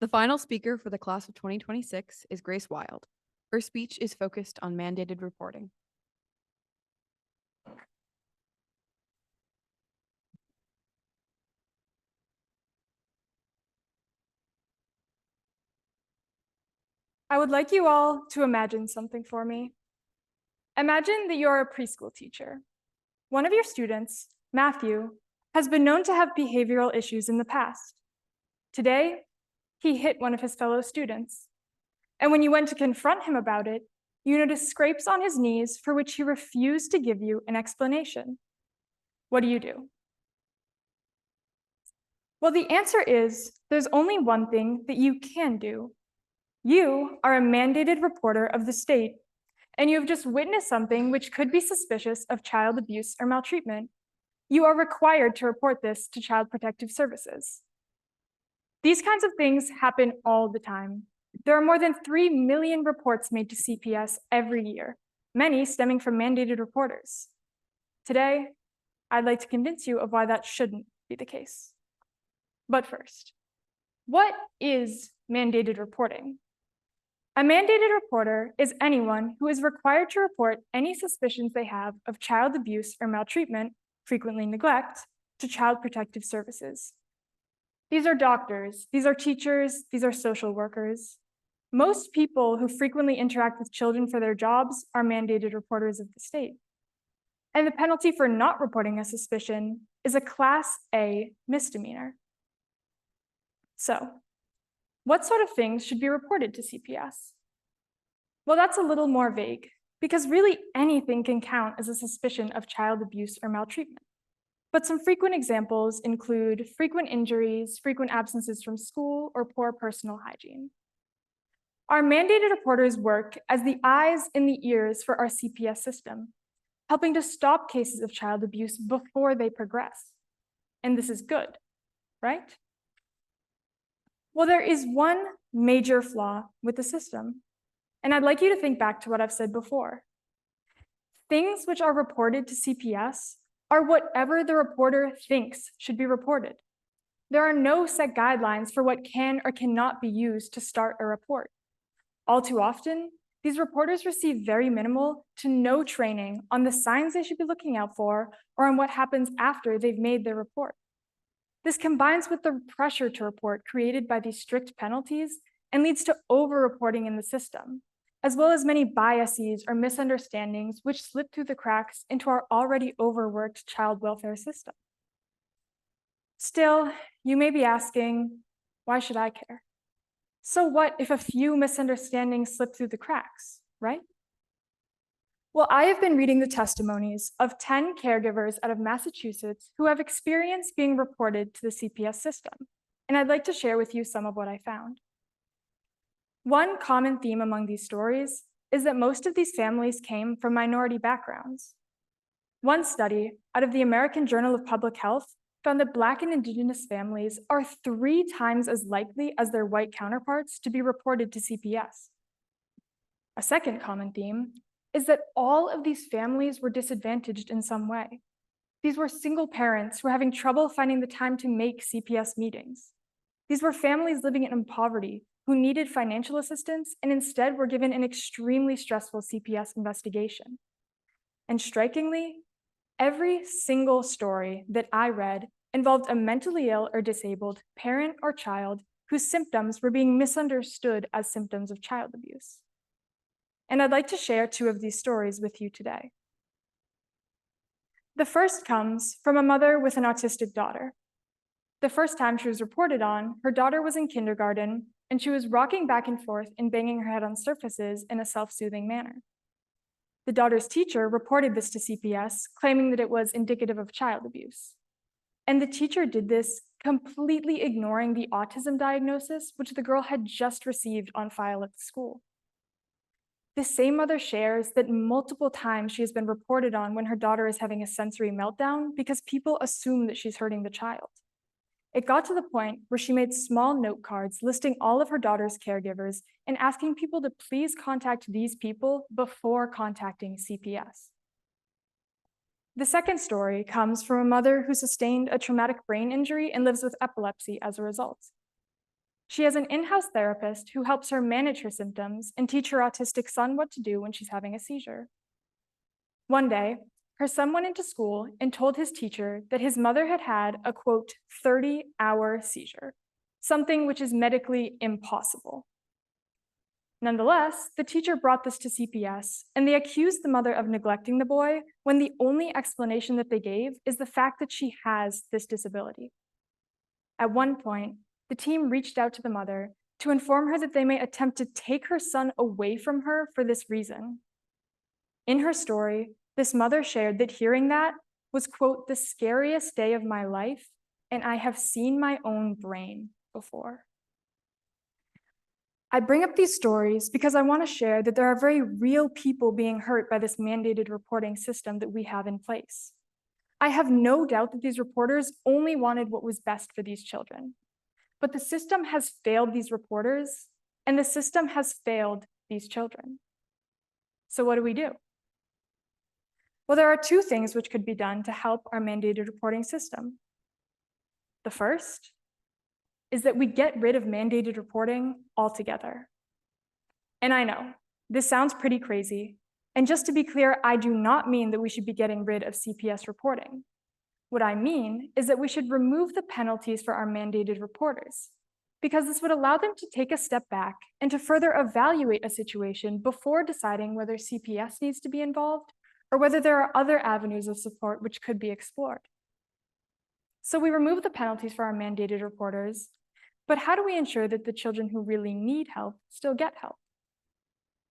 The final speaker for the class of 2026 is Grace Wilde. Her speech is focused on mandated reporting. I would like you all to imagine something for me. Imagine that you're a preschool teacher. One of your students, Matthew, has been known to have behavioral issues in the past. Today, he hit one of his fellow students. And when you went to confront him about it, you noticed scrapes on his knees for which he refused to give you an explanation. What do? Well, the answer is there's only one thing that you can do. You are a mandated reporter of the state, and you have just witnessed something which could be suspicious of child abuse or maltreatment. You are required to report this to Child Protective Services. These kinds of things happen all the time. There are more than 3 million reports made to CPS every year, many stemming from mandated reporters. Today, I'd like to convince you of why that shouldn't be the case. But first, what is mandated reporting? A mandated reporter is anyone who is required to report any suspicions they have of child abuse or maltreatment, frequently neglect, to Child Protective Services. These are doctors, these are teachers, these are social workers. Most people who frequently interact with children for their jobs are mandated reporters of the state. And the penalty for not reporting a suspicion is a Class A misdemeanor. So, what sort of things should be reported to CPS? Well, that's a little more vague, because really anything can count as a suspicion of child abuse or maltreatment. But some frequent examples include frequent injuries, frequent absences from school, or poor personal hygiene. Our mandated reporters work as the eyes and the ears for our CPS system, helping to stop cases of child abuse before they progress. And this is good, right? Well, there is one major flaw with the system, and I'd like you to think back to what I've said before. Things which are reported to CPS are whatever the reporter thinks should be reported. There are no set guidelines for what can or cannot be used to start a report. All too often, these reporters receive very minimal to no training on the signs they should be looking out for or on what happens after they've made their report. This combines with the pressure to report created by these strict penalties and leads to over-reporting in the system, as well as many biases or misunderstandings which slip through the cracks into our already overworked child welfare system. Still, you may be asking, why should I care? So what if a few misunderstandings slip through the cracks, right? Well, I have been reading the testimonies of 10 caregivers out of Massachusetts who have experienced being reported to the CPS system, and I'd like to share with you some of what I found. One common theme among these stories is that most of these families came from minority backgrounds. One study out of the American Journal of Public Health found that Black and Indigenous families are 3 times as likely as their white counterparts to be reported to CPS. A second common theme is that all of these families were disadvantaged in some way. These were single parents who were having trouble finding the time to make CPS meetings. These were families living in poverty who needed financial assistance and instead were given an extremely stressful CPS investigation. And strikingly, every single story that I read involved a mentally ill or disabled parent or child whose symptoms were being misunderstood as symptoms of child abuse. And I'd like to share 2 of these stories with you today. The first comes from a mother with an autistic daughter. The first time she was reported on, her daughter was in kindergarten, and she was rocking back and forth and banging her head on surfaces in a self-soothing manner. The daughter's teacher reported this to CPS, claiming that it was indicative of child abuse. And the teacher did this completely ignoring the autism diagnosis, which the girl had just received on file at the school. The same mother shares that multiple times she has been reported on when her daughter is having a sensory meltdown because people assume that she's hurting the child. It got to the point where she made small note cards listing all of her daughter's caregivers and asking people to please contact these people before contacting CPS. The second story comes from a mother who sustained a traumatic brain injury and lives with epilepsy as a result. She has an in-house therapist who helps her manage her symptoms and teach her autistic son what to do when she's having a seizure. One day, her son went into school and told his teacher that his mother had had a, quote, 30-hour seizure, something which is medically impossible. Nonetheless, the teacher brought this to CPS, and they accused the mother of neglecting the boy when the only explanation that they gave is the fact that she has this disability. At one point, the team reached out to the mother to inform her that they may attempt to take her son away from her for this reason. In her story, this mother shared that hearing that was, quote, the scariest day of my life, and I have seen my own brain before. I bring up these stories because I want to share that there are very real people being hurt by this mandated reporting system that we have in place. I have no doubt that these reporters only wanted what was best for these children. But the system has failed these reporters, and the system has failed these children. So what do? Well, there are two things which could be done to help our mandated reporting system. The first is that we get rid of mandated reporting altogether. And I know, this sounds pretty crazy. And just to be clear, I do not mean that we should be getting rid of CPS reporting. What I mean is that we should remove the penalties for our mandated reporters, because this would allow them to take a step back and to further evaluate a situation before deciding whether CPS needs to be involved or whether there are other avenues of support which could be explored. So we remove the penalties for our mandated reporters, but how do we ensure that the children who really need help still get help?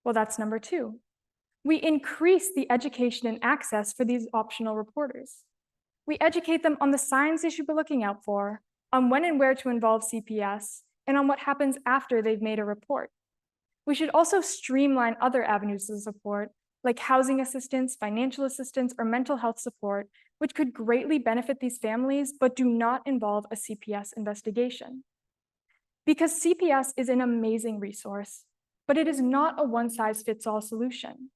Well, that's number two. We increase the education and access for these optional reporters. We educate them on the signs they should be looking out for, on when and where to involve CPS, and on what happens after they've made a report. We should also streamline other avenues of support, like housing assistance, financial assistance, or mental health support, which could greatly benefit these families, but do not involve a CPS investigation. Because CPS is an amazing resource, but it is not a one-size-fits-all solution.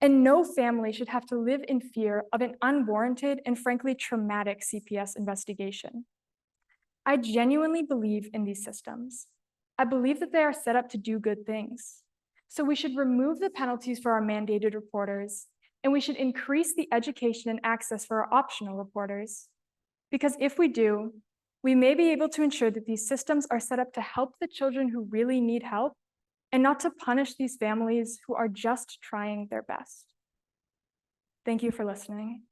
And no family should have to live in fear of an unwarranted and frankly traumatic CPS investigation. I genuinely believe in these systems. I believe that they are set up to do good things. So we should remove the penalties for our mandated reporters, and we should increase the education and access for our optional reporters. Because if we do, we may be able to ensure that these systems are set up to help the children who really need help and not to punish these families who are just trying their best. Thank you for listening.